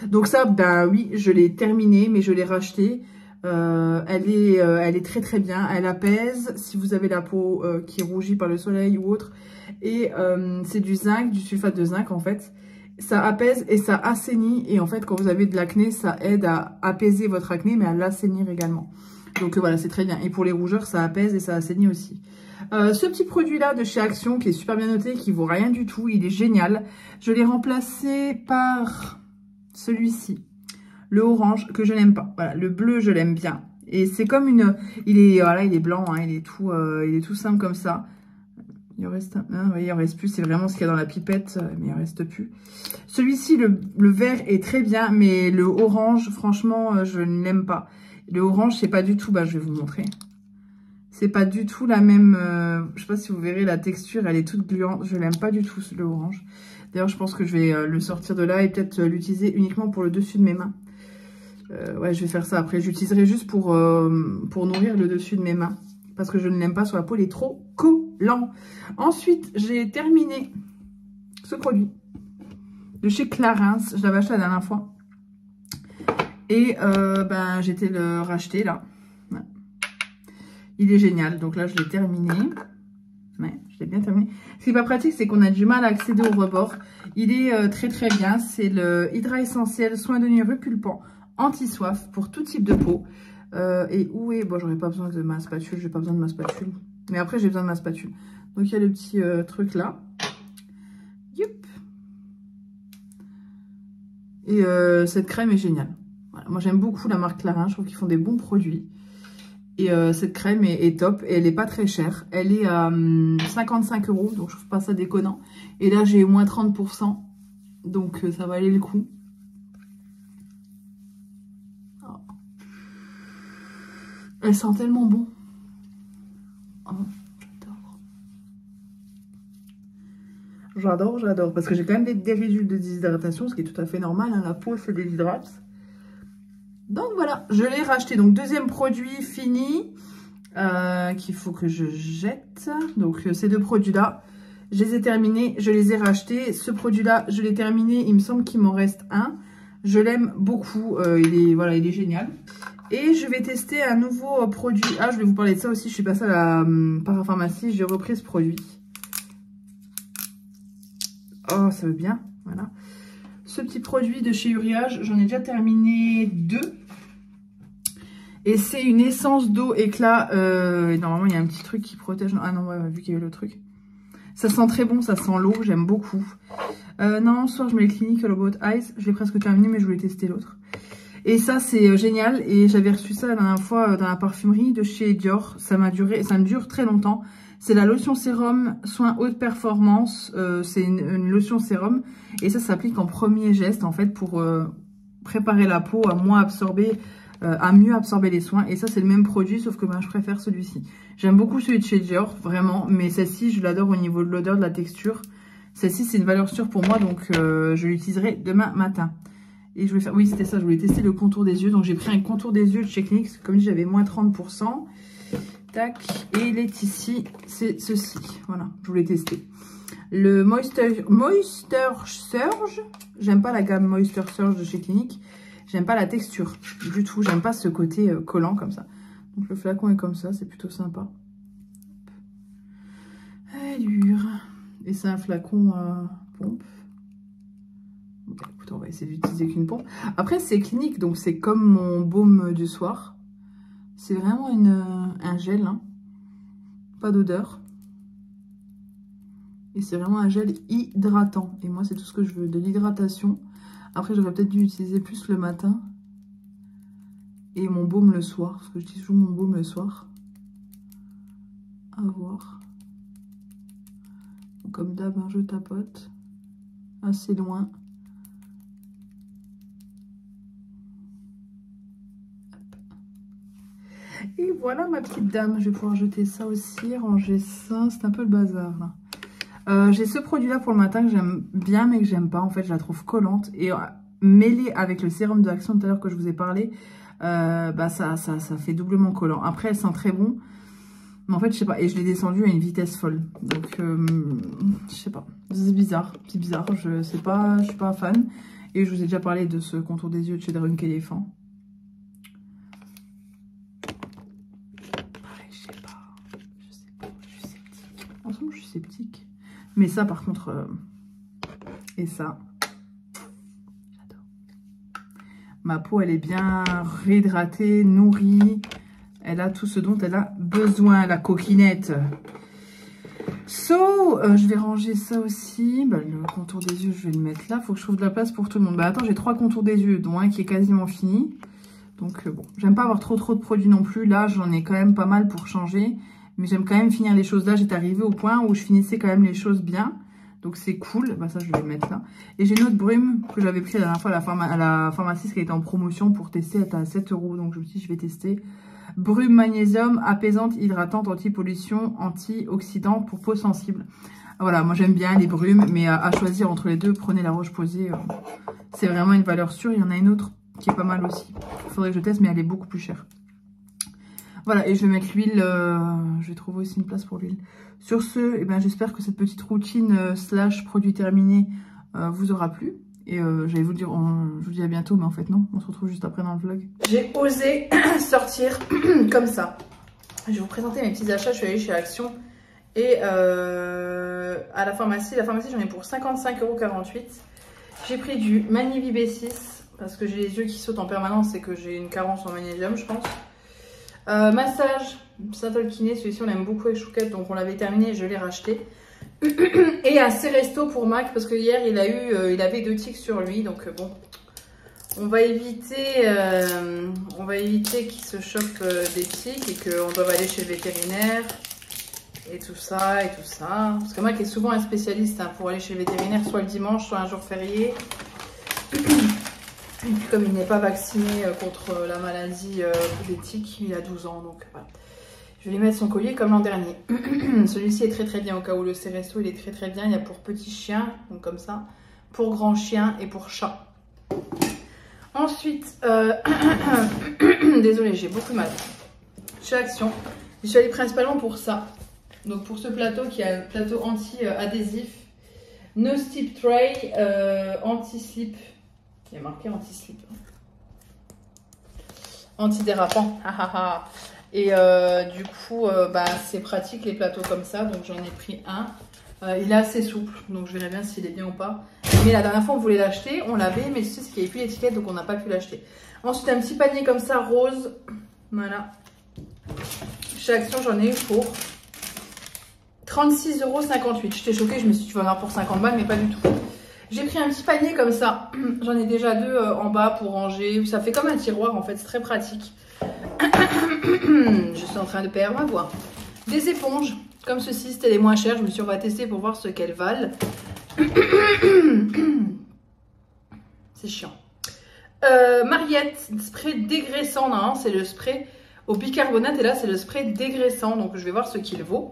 Donc ça, oui, je l'ai terminée, mais je l'ai rachetée. Elle est très très bien. Elle apaise si vous avez la peau qui est rougie par le soleil ou autre. Et c'est du zinc, du sulfate de zinc en fait. Ça apaise et ça assainit. Et en fait, quand vous avez de l'acné, ça aide à apaiser votre acné, mais à l'assainir également. Donc voilà, c'est très bien. Et pour les rougeurs, ça apaise et ça assainit aussi. Ce petit produit-là de chez Action, qui est super bien noté, qui vaut rien du tout, il est génial. Je l'ai remplacé par celui-ci. Le orange, que je n'aime pas. Voilà, le bleu, je l'aime bien. Et c'est comme une... il est blanc, hein, il est tout simple comme ça. Il en reste un... Ah, oui, il en reste plus. C'est vraiment ce qu'il y a dans la pipette, mais il en reste plus. Celui-ci, le vert est très bien, mais le orange, franchement, je ne l'aime pas. Le orange, c'est pas du tout... je vais vous montrer. C'est pas du tout la même... je sais pas si vous verrez la texture, elle est toute gluante. Je l'aime pas du tout, le orange. D'ailleurs, je pense que je vais le sortir de là et peut-être l'utiliser uniquement pour le dessus de mes mains. Ouais, je vais faire ça après. J'utiliserai juste pour nourrir le dessus de mes mains. Parce que je ne l'aime pas sur la peau, il est trop collant. Ensuite, j'ai terminé ce produit de chez Clarins. Je l'avais acheté la dernière fois. Et ben, j'étais le racheter là. Ouais. Il est génial. Donc là, je l'ai terminé. Ouais, je l'ai bien terminé. Ce qui n'est pas pratique, c'est qu'on a du mal à accéder au rebord. Il est très très bien. C'est le Hydra Essentiel Soin de nuit repulpant anti-soif pour tout type de peau. Et où est... Bon, j'aurais pas besoin de ma spatule. J'ai pas besoin de ma spatule. Mais après, j'ai besoin de ma spatule. Donc, il y a le petit truc là. Youp. Et cette crème est géniale. Voilà. Moi, j'aime beaucoup la marque Clarins. Je trouve qu'ils font des bons produits. Et cette crème est top. Et elle n'est pas très chère. Elle est à 55 €. Donc, je trouve pas ça déconnant. Et là, j'ai moins 30%. Donc, ça va aller le coup. Oh. Elle sent tellement bon. Oh, j'adore. J'adore. Parce que j'ai quand même des résidus de déshydratation. Ce qui est tout à fait normal. Hein. La peau se déshydrate. Donc voilà, je l'ai racheté. Donc deuxième produit fini qu'il faut que je jette. Donc ces deux produits-là, je les ai terminés, je les ai rachetés. Ce produit-là, je l'ai terminé. Il me semble qu'il m'en reste un. Je l'aime beaucoup. Voilà, il est génial. Et je vais tester un nouveau produit. Ah, je vais vous parler de ça aussi. Je suis passée à la parapharmacie. J'ai repris ce produit. Oh, ça veut bien. Voilà. Ce petit produit de chez Uriage, j'en ai déjà terminé 2. Et c'est une essence d'eau éclat. Et normalement, il y a un petit truc qui protège. Ah non, ouais, vu qu'il y a eu le truc. Ça sent très bon, ça sent l'eau, j'aime beaucoup. Non, ce soir, je mets les Clinical About Eyes. Je l'ai presque terminé, mais je voulais tester l'autre. Et ça, c'est génial. Et j'avais reçu ça la dernière fois dans la parfumerie de chez Dior. Ça me dure très longtemps. C'est la lotion sérum soin haute performance. C'est une lotion sérum. Et ça s'applique en premier geste, en fait, pour préparer la peau à moins absorber, à mieux absorber les soins. Et ça, c'est le même produit, sauf que ben, je préfère celui-ci. J'aime beaucoup celui de chez Dior, vraiment. Mais celle-ci, je l'adore au niveau de l'odeur, de la texture. Celle-ci, c'est une valeur sûre pour moi, donc je l'utiliserai demain matin. Et je vais faire... Oui, c'était ça, je voulais tester le contour des yeux. Donc, j'ai pris un contour des yeux de chez Clinique. Comme dit, j'avais moins 30%. Tac. Et il est ici. C'est ceci. Voilà, je voulais tester. Le Moisture Surge. J'aime pas la gamme Moisture Surge de chez Clinique. J'aime pas la texture du tout. J'aime pas ce côté collant comme ça. Donc, le flacon est comme ça. C'est plutôt sympa. Allure. Et c'est un flacon pompe. Écoute, on va essayer d'utiliser qu'une pompe. Après, c'est Clinique, donc c'est comme mon baume du soir. C'est vraiment un gel, hein. Pas d'odeur. Et c'est vraiment un gel hydratant. Et moi, c'est tout ce que je veux, de l'hydratation. Après, j'aurais peut-être dû utiliser plus le matin. Et mon baume le soir, parce que j'utilise toujours mon baume le soir. À voir. Donc, comme d'hab, hein, je tapote. Assez loin. Et voilà ma petite dame, je vais pouvoir jeter ça aussi, ranger ça, c'est un peu le bazar là. J'ai ce produit là pour le matin que j'aime bien mais que j'aime pas, en fait je la trouve collante. Et mêlée avec le sérum de Action tout à l'heure que je vous ai parlé, bah ça fait doublement collant. Après elle sent très bon, mais en fait je sais pas, et je l'ai descendu à une vitesse folle. Donc je sais pas, c'est bizarre, je suis pas fan. Et je vous ai déjà parlé de ce contour des yeux de chez Drunk Elephant. Je suis sceptique. Mais ça, par contre, et ça, j'adore. Ma peau, elle est bien réhydratée, nourrie. Elle a tout ce dont elle a besoin, la coquinette. Je vais ranger ça aussi. Bah, le contour des yeux, je vais le mettre là. Il faut que je trouve de la place pour tout le monde. Bah, attends, j'ai 3 contours des yeux, dont un qui est quasiment fini. Donc, bon, j'aime pas avoir trop de produits non plus. Là, j'en ai quand même pas mal pour changer. Mais j'aime quand même finir les choses là. J'étais arrivée au point où je finissais quand même les choses bien. Donc c'est cool. Bah, ça, je vais le mettre là. Et j'ai une autre brume que j'avais pris la dernière fois à la pharmacie qui était en promotion pour tester. Elle était à 7 €. Donc je me suis dit, je vais tester. Brume magnésium, apaisante, hydratante, anti-pollution, antioxydante pour peau sensible. Voilà, moi j'aime bien les brumes. Mais à choisir entre les deux, prenez la Roche-Posay. C'est vraiment une valeur sûre. Il y en a une autre qui est pas mal aussi. Il faudrait que je teste, mais elle est beaucoup plus chère. Voilà, et je vais mettre l'huile, je vais trouver aussi une place pour l'huile. Sur ce, eh ben, j'espère que cette petite routine slash produit terminé vous aura plu. Et j'allais vous dire, je vous dis à bientôt, mais en fait non, on se retrouve juste après dans le vlog. J'ai osé sortir comme ça. Je vais vous présenter mes petits achats, je suis allée chez Action. Et à la pharmacie j'en ai pour 55,48 €. J'ai pris du Magnivi B6 parce que j'ai les yeux qui sautent en permanence et que j'ai une carence en magnésium, je pense. Massage Saint-Ol Kiné, celui-ci on l'aime beaucoup avec Chouquette, donc on l'avait terminé et je l'ai racheté. Et un Ceresto pour Mac parce que hier il avait 2 tics sur lui, donc bon, on va éviter qu'il se chope des tics et qu'on doive aller chez le vétérinaire et tout ça et tout ça. Parce que Mac est souvent un spécialiste pour aller chez le vétérinaire, soit le dimanche, soit un jour férié. Et puis comme il n'est pas vacciné contre la maladie des tics, il a 12 ans, donc voilà. Je vais lui mettre son collier comme l'an dernier. Celui-ci est très très bien au cas où le Ceresto il est très très bien. Il y a pour petits chiens, donc comme ça, pour grands chiens et pour chats. Ensuite, désolée, j'ai beaucoup mal. Chez Action, je suis allée principalement pour ça. Donc pour ce plateau qui est un plateau anti-adhésif. No Slip Tray, anti-slip. Il y a marqué anti-slip. Anti-dérapant. Et du coup, c'est pratique les plateaux comme ça. Donc j'en ai pris un. Il est assez souple, donc je verrai bien s'il est bien ou pas. Mais la dernière fois on voulait l'acheter, on l'avait, mais c'est qu'il n'y avait plus l'étiquette, donc on n'a pas pu l'acheter. Ensuite un petit panier comme ça, rose. Voilà. Chez Action j'en ai eu pour 36,58 €. J'étais choquée, je me suis dit tu vas en avoir pour 50 balles, mais pas du tout. J'ai pris un petit panier comme ça. J'en ai déjà 2 en bas pour ranger. Ça fait comme un tiroir en fait, c'est très pratique. Je suis en train de perdre ma voix. Des éponges comme ceci, c'était les moins chères. Je me suis dit on va tester pour voir ce qu'elles valent. C'est chiant. Mariette, spray dégraissant. Non, c'est le spray au bicarbonate et là c'est le spray dégraissant. Donc je vais voir ce qu'il vaut.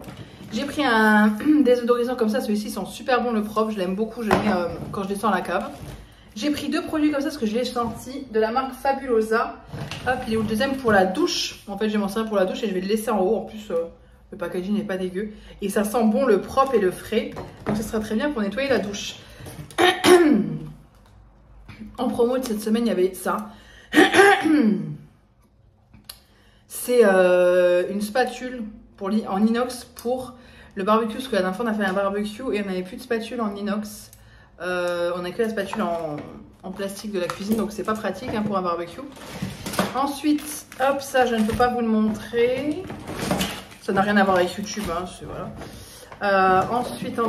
J'ai pris un désodorisant comme ça. Celui-ci sent super bon le propre. Je l'aime beaucoup. Je le mets quand je descends à la cave. J'ai pris 2 produits comme ça parce que je l'ai senti de la marque Fabulosa. Hop, il est où le deuxième pour la douche. En fait, j'ai mon serre pour la douche et je vais le laisser en haut. En plus, le packaging n'est pas dégueu. Et ça sent bon le propre et le frais. Donc, ça sera très bien pour nettoyer la douche. En promo de cette semaine, il y avait ça. C'est une spatule en inox pour le barbecue. Parce que la dernière fois, on a fait un barbecue et on n'avait plus de spatule en inox. On a que la spatule en plastique de la cuisine, donc c'est pas pratique pour un barbecue. Ensuite, hop, ça je ne peux pas vous le montrer. Ça n'a rien à voir avec YouTube, voilà. Ensuite,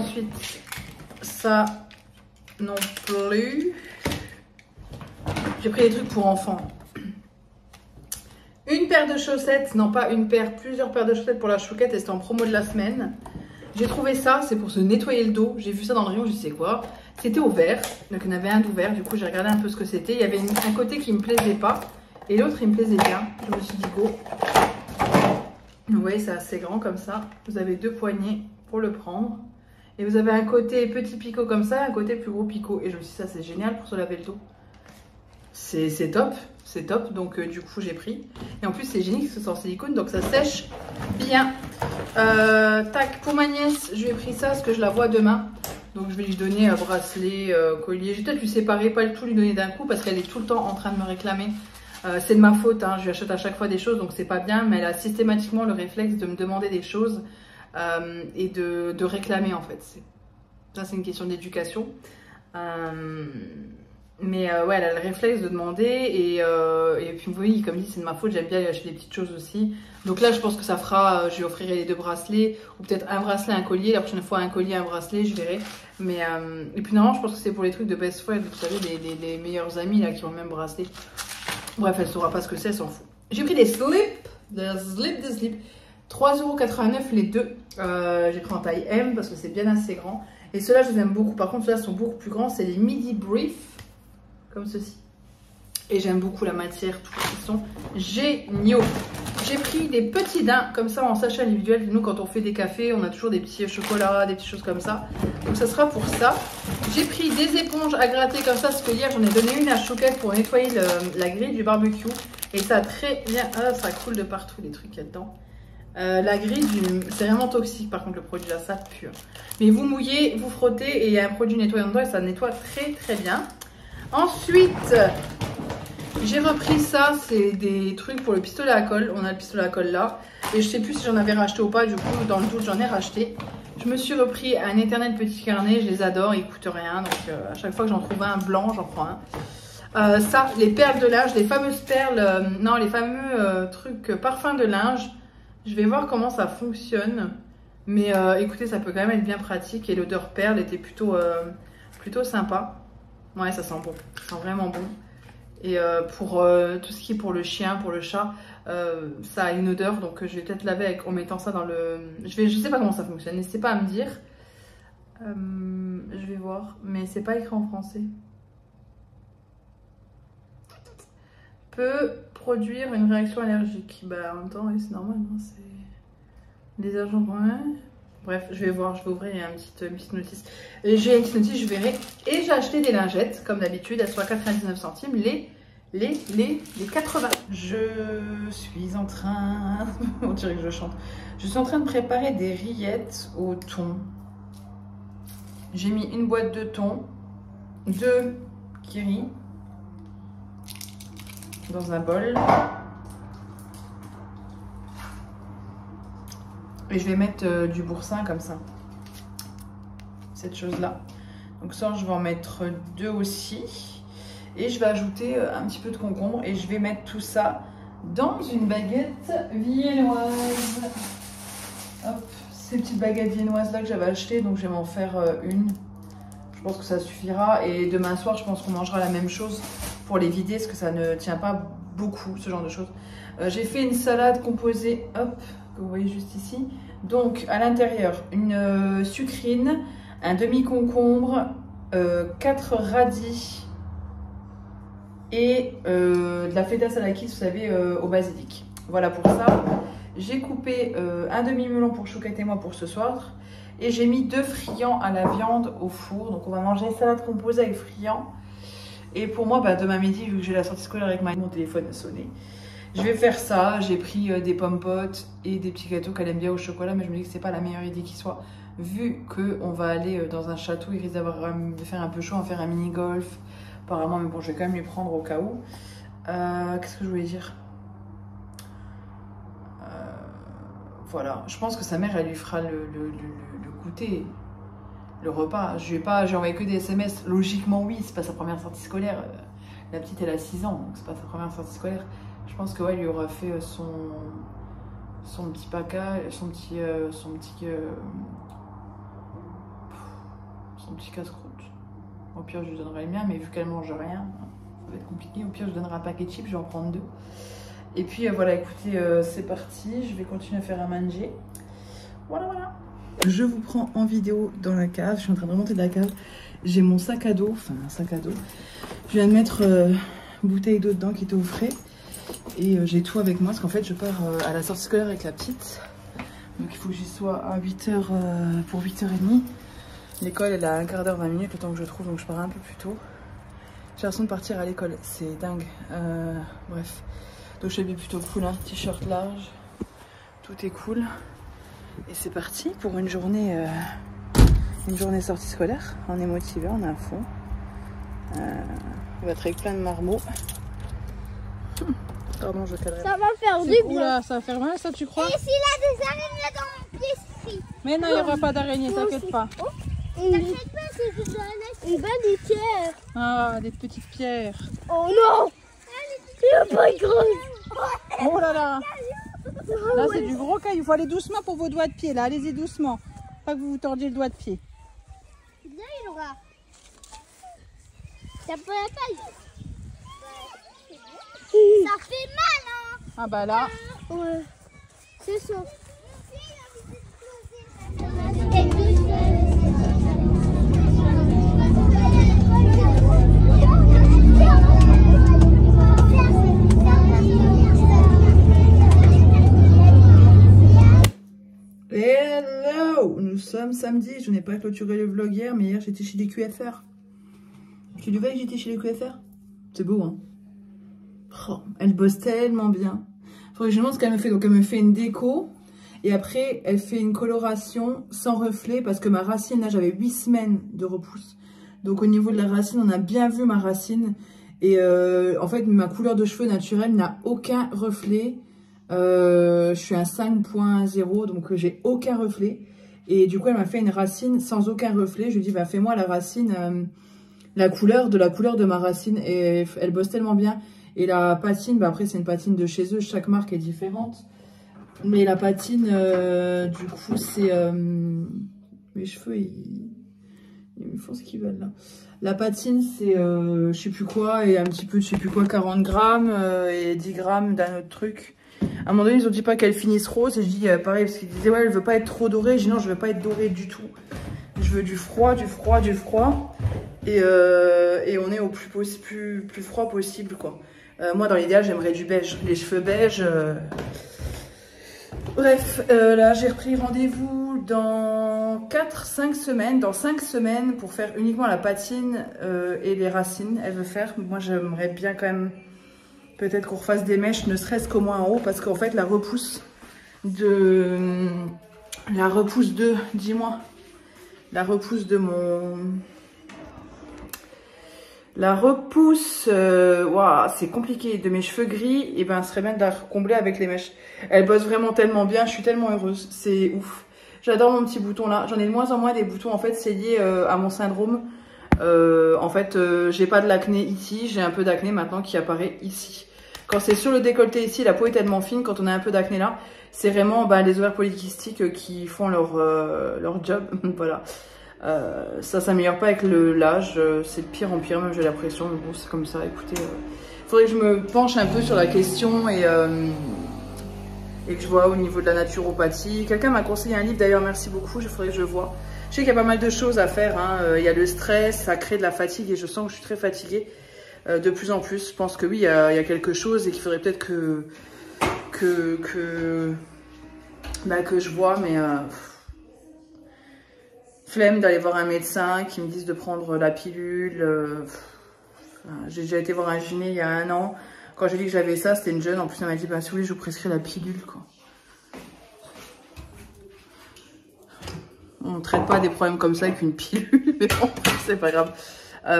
ça non plus. J'ai pris des trucs pour enfants. Une paire de chaussettes, non pas une paire, plusieurs paires de chaussettes pour la Chouquette et c'était en promo de la semaine. J'ai trouvé ça, c'est pour se nettoyer le dos. J'ai vu ça dans le rayon, je sais quoi. C'était au vert, donc il y en avait un d'ouvert. Du coup, j'ai regardé un peu ce que c'était. Il y avait un côté qui me plaisait pas et l'autre, il me plaisait bien. Je me suis dit go. Vous voyez, c'est assez grand comme ça. Vous avez 2 poignées pour le prendre. Et vous avez un côté petit picot comme ça, un côté plus gros picot. Et je me suis dit, ça, c'est génial pour se laver le dos. C'est top. C'est top, donc du coup j'ai pris. Et en plus c'est génial que ce soit en silicone, donc ça sèche bien. Tac, pour ma nièce, je lui ai pris ça parce que je la vois demain. Donc je vais lui donner un bracelet, collier. Je vais peut-être lui séparer, pas tout lui donner d'un coup parce qu'elle est tout le temps en train de me réclamer. C'est de ma faute, je lui achète à chaque fois des choses, donc c'est pas bien. Mais elle a systématiquement le réflexe de me demander des choses et de réclamer en fait. Ça c'est une question d'éducation. Mais ouais, elle a le réflexe de demander et puis oui, comme dit, c'est de ma faute, j'aime bien lui acheter des petites choses aussi. Donc là, je pense que ça fera, je lui offrirai les 2 bracelets ou peut-être un bracelet, un collier. La prochaine fois, un collier, un bracelet, je verrai. Mais et puis normalement, je pense que c'est pour les trucs de best friend, vous savez, les meilleurs amis là qui ont le même bracelet. Bref, elle saura pas ce que c'est, elle s'en fout. J'ai pris des slips, des slips. 3,89 € les 2. J'ai pris en taille M parce que c'est bien assez grand. Et ceux-là, je les aime beaucoup. Par contre, ceux-là sont beaucoup plus grands. C'est les midi brief. Comme ceci. Et j'aime beaucoup la matière, tout, ils sont géniaux. J'ai pris des petits daims comme ça en sachet individuel. Nous quand on fait des cafés, on a toujours des petits chocolats, des petites choses comme ça. Donc ça sera pour ça. J'ai pris des éponges à gratter comme ça parce que hier j'en ai donné une à Chouquette pour nettoyer la grille du barbecue. Et ça a très bien... Ah, ça coule de partout les trucs qu'il y a dedans. La grille, c'est vraiment toxique par contre le produit là, ça pue. Mais vous mouillez, vous frottez et il y a un produit nettoyant dedans et ça nettoie très très bien. Ensuite, j'ai repris ça, c'est des trucs pour le pistolet à colle. On a le pistolet à colle là. Et je sais plus si j'en avais racheté ou pas, du coup dans le doute j'en ai racheté. Je me suis repris un éternel petit carnet, je les adore, ils coûtent rien. Donc à chaque fois que j'en trouve un blanc, j'en prends un. Ça, les perles de linge, les fameuses perles, non les fameux trucs parfums de linge. Je vais voir comment ça fonctionne. Mais écoutez, ça peut quand même être bien pratique et l'odeur perle était plutôt sympa. Ouais, ça sent bon, ça sent vraiment bon. Et pour tout ce qui est pour le chien, pour le chat, ça a une odeur. Donc je vais peut-être laver en mettant ça dans le... Je sais pas comment ça fonctionne, n'hésitez pas à me dire. Je vais voir, mais c'est pas écrit en français. Peut produire une réaction allergique. Bah en même temps, oui, c'est normal, hein, c'est... Les agents... Ouais. Bref, je vais voir, je vais ouvrir une petite notice. J'ai une petite notice, je verrai. Et j'ai acheté des lingettes, comme d'habitude, elles sont à 99 centimes. Les 80. Je suis en train... On dirait que je chante. Je suis en train de préparer des rillettes au thon. J'ai mis une boîte de thon, 2 kiri dans un bol. Et je vais mettre du boursin comme ça. Cette chose-là. Donc ça, je vais en mettre 2 aussi. Et je vais ajouter un petit peu de concombre. Et je vais mettre tout ça dans une baguette viennoise. Hop, ces petites baguettes viennoises là que j'avais achetées. Donc je vais m'en faire une. Je pense que ça suffira. Et demain soir, je pense qu'on mangera la même chose pour les vider. Parce que ça ne tient pas beaucoup, ce genre de choses. J'ai fait une salade composée, hop, que vous voyez juste ici. Donc à l'intérieur, une sucrine, un demi-concombre, 4 radis et de la feta salakis, vous savez, au basilic. Voilà pour ça. J'ai coupé un demi-melon pour Chouquette et moi pour ce soir. Et j'ai mis 2 friands à la viande au four. Donc on va manger une salade composée avec friands. Et pour moi, bah, demain midi, vu que j'ai la sortie scolaire avec mon téléphone a sonné, je vais faire ça. J'ai pris des pommes potes et des petits gâteaux qu'elle aime bien au chocolat. Mais je me dis que c'est pas la meilleure idée qui soit. Vu qu'on va aller dans un château, il risque de faire un peu chaud, on va faire un mini-golf. Apparemment, mais bon, je vais quand même lui prendre au cas où. Qu'est-ce que je voulais dire? Voilà, je pense que sa mère, elle lui fera le goûter, le repas. J'ai envoyé que des SMS. Logiquement, oui, c'est pas sa première sortie scolaire. La petite, elle a 6 ans, donc c'est pas sa première sortie scolaire. Je pense que ouais, il lui aura fait son petit package, son petit casse-croûte. Au pire, je lui donnerai le mien, mais vu qu'elle mange rien, ça va être compliqué. Au pire, je lui donnerai un paquet de chips, je vais en prendre 2. Et puis voilà, écoutez, c'est parti. Je vais continuer à faire à manger. Voilà, voilà. Je vous prends en vidéo dans la cave. Je suis en train de remonter de la cave. J'ai mon sac à dos, enfin un sac à dos. Je viens de mettre une bouteille d'eau dedans qui était au frais. Et j'ai tout avec moi parce qu'en fait, je pars à la sortie scolaire avec la petite. Donc il faut que j'y sois à 8h pour 8h30. L'école, elle a un quart d'heure, 20 minutes, le temps que je trouve, donc je pars un peu plus tôt. J'ai l'impression de partir à l'école, c'est dingue. Bref, donc je suis habillée plutôt cool, hein. T-shirt large, tout est cool. Et c'est parti pour une journée sortie scolaire. On est motivé, on est à fond. On va être avec plein de marmots. Pardon, je cadre. Ça va faire du bien. Oula, ça va faire mal, ça tu crois? Et s'il a des araignées dans mon pied, si. Mais non, il n'y aura pas d'araignées, t'inquiète pas. T'inquiète pas, c'est que je dois une bonne pierre. Ah, des petites pierres. Oh non! Il n'y a pas de grosse. Oh là là! Là, c'est du gros caillou. Il faut aller doucement pour vos doigts de pied. Là, allez-y doucement. Pas que vous vous tordiez le doigt de pied. Bien, il aura. Ça peut la taille. Ça fait mal, hein? Ah bah là. Ouais. C'est ça. Hello! Nous sommes samedi, je n'ai pas clôturé le vlog hier, mais hier j'étais chez les QFR. Tu le vois que j'étais chez les QFR? C'est beau, hein? Oh, elle bosse tellement bien. Faudrait que je me demande ce qu'elle me fait. Donc elle me fait une déco et après elle fait une coloration sans reflet parce que ma racine, là j'avais 8 semaines de repousse. Donc au niveau de la racine, on a bien vu ma racine. Et en fait, ma couleur de cheveux naturelle n'a aucun reflet. Je suis à 5.0, donc j'ai aucun reflet. Et du coup, elle m'a fait une racine sans aucun reflet. Je lui ai dit, bah, fais-moi la racine, la couleur de ma racine. Et elle bosse tellement bien. Et la patine, bah, après, c'est une patine de chez eux. Chaque marque est différente. Mais la patine, du coup, c'est... mes cheveux, ils me font ce qu'ils veulent, là. La patine, c'est, je sais plus quoi, et un petit peu, je sais plus quoi, 40 grammes et 10 grammes d'un autre truc. À un moment donné, ils ont dit pas qu'elle finisse rose. Et je dis pareil, parce qu'ils disaient, ouais, elle veut pas être trop dorée. Je dis, non, je veux pas être dorée du tout. Je veux du froid, du froid, du froid. Et on est au plus froid possible, quoi. Moi, dans l'idéal, j'aimerais du beige. Les cheveux beige. Bref, là, j'ai repris rendez-vous dans 4-5 semaines. Dans 5 semaines, pour faire uniquement la patine et les racines, elle veut faire. Moi, j'aimerais bien quand même... Peut-être qu'on refasse des mèches, ne serait-ce qu'au moins en haut, parce qu'en fait, la repousse de... dis-moi. La repousse de mon... La repousse, wow, c'est compliqué, de mes cheveux gris, et ben, ce serait bien de la combler avec les mèches. Elle bosse vraiment tellement bien, je suis tellement heureuse, c'est ouf. J'adore mon petit bouton là, j'en ai de moins en moins des boutons, en fait, c'est lié à mon syndrome. En fait, j'ai pas de l'acné ici, j'ai un peu d'acné maintenant qui apparaît ici. Quand c'est sur le décolleté ici, la peau est tellement fine, quand on a un peu d'acné là, c'est vraiment bah, les ovaires polykystiques qui font leur job, voilà. Ça s'améliore pas avec l'âge, c'est de pire en pire, même j'ai l'impression, mais bon c'est comme ça, écoutez. Faudrait que je me penche un peu sur la question et que je vois au niveau de la naturopathie. Quelqu'un m'a conseillé un livre d'ailleurs, merci beaucoup, il faudrait que je vois. Je sais qu'il y a pas mal de choses à faire, hein. Il y a le stress, ça crée de la fatigue et je sens que je suis très fatiguée de plus en plus. Je pense que oui, il y a quelque chose et qu'il faudrait peut-être que je vois, mais flemme d'aller voir un médecin qui me dise de prendre la pilule. J'ai déjà été voir un gyné il y a 1 an. Quand j'ai dit que j'avais ça, c'était une jeune. En plus, elle m'a dit, bah, si vous voulez, je vous prescris la pilule, quoi. On ne traite pas des problèmes comme ça avec une pilule, mais bon, c'est pas grave.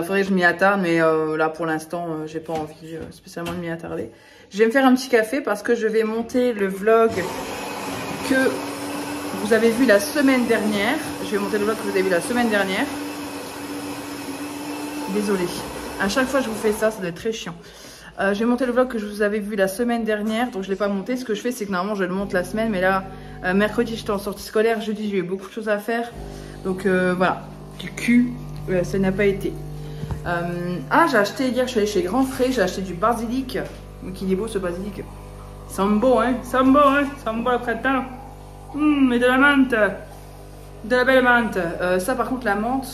Faudrait que je m'y attarde, mais là, pour l'instant, j'ai pas envie spécialement de m'y attarder. Je vais me faire un petit café parce que je vais monter le vlog que vous avez vu la semaine dernière. Je vais monter le vlog que vous avez vu la semaine dernière. Désolée. À chaque fois que je vous fais ça, ça doit être très chiant. Je vais monter le vlog que je vous avais vu la semaine dernière, donc je ne l'ai pas monté. Ce que je fais, c'est que normalement, je le monte la semaine, mais là, mercredi, j'étais en sortie scolaire. Jeudi, j'ai eu beaucoup de choses à faire. Donc voilà, du cul, ça n'a pas été. J'ai acheté hier, je suis allée chez Grand Frais, j'ai acheté du basilic. Qu'il est beau ce basilic. Ça sent beau, hein. Ça sent beau, hein. Ça sent beau le printemps. Mais de la menthe. De la belle menthe. Ça, par contre, la menthe,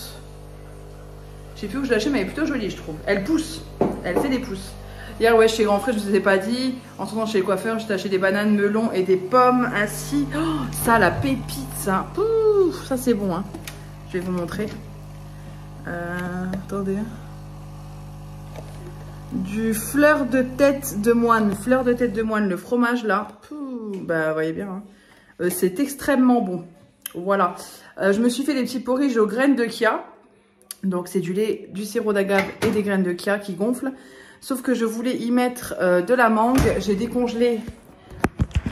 je sais plus où je l'ai achetée, mais elle est plutôt jolie, je trouve. Elle pousse. Elle fait des pousses. Hier, ouais, chez Grand Frais, je vous ai pas dit. En ce moment, chez le coiffeur, j'ai acheté des bananes, melons et des pommes ainsi. Oh, ça, la pépite, ça. Pouf, ça, c'est bon, hein. Je vais vous montrer. Attendez. Du fleur de tête de moine. Fleur de tête de moine, le fromage là. Pouh, bah, vous voyez bien. Hein. C'est extrêmement bon. Voilà. Je me suis fait des petits porridge aux graines de chia. Donc, c'est du lait, du sirop d'agave et des graines de chia qui gonflent. Sauf que je voulais y mettre de la mangue. J'ai décongelé.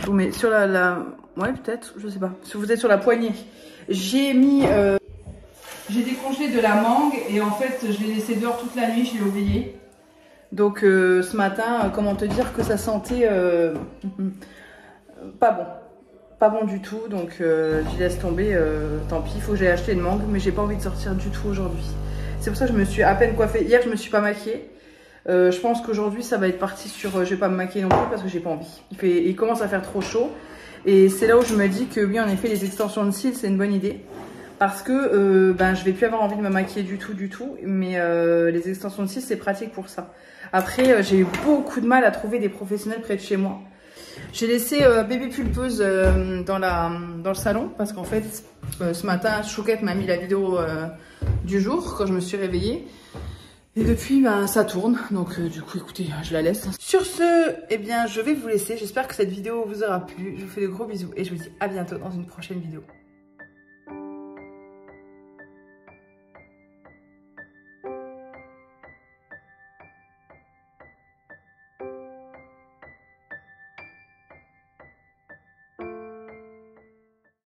Je vous mets sur la... Ouais, peut-être. Je sais pas. Si vous êtes sur la poignée. J'ai mis... J'ai décongelé de la mangue. Et en fait, je l'ai laissé dehors toute la nuit. Je l'ai oublié. Donc, ce matin, comment te dire que ça sentait... pas bon. Pas bon du tout. Donc, j'y laisse tomber. Tant pis, il faut que j'aille acheter une mangue. Mais j'ai pas envie de sortir du tout aujourd'hui. C'est pour ça que je me suis à peine coiffée. Hier, je me suis pas maquillée. Je pense qu'aujourd'hui ça va être parti sur je vais pas me maquiller non plus parce que j'ai pas envie. Il commence à faire trop chaud et c'est là où je me dis que oui en effet les extensions de cils c'est une bonne idée parce que je vais plus avoir envie de me maquiller du tout mais les extensions de cils c'est pratique pour ça. Après j'ai eu beaucoup de mal à trouver des professionnels près de chez moi. J'ai laissé bébé pulpeuse dans le salon parce qu'en fait ce matin Chouquette m'a mis la vidéo du jour quand je me suis réveillée. Et depuis, ça tourne. Donc, du coup, écoutez, je la laisse. Sur ce, eh bien, je vais vous laisser. J'espère que cette vidéo vous aura plu. Je vous fais de gros bisous et je vous dis à bientôt dans une prochaine vidéo.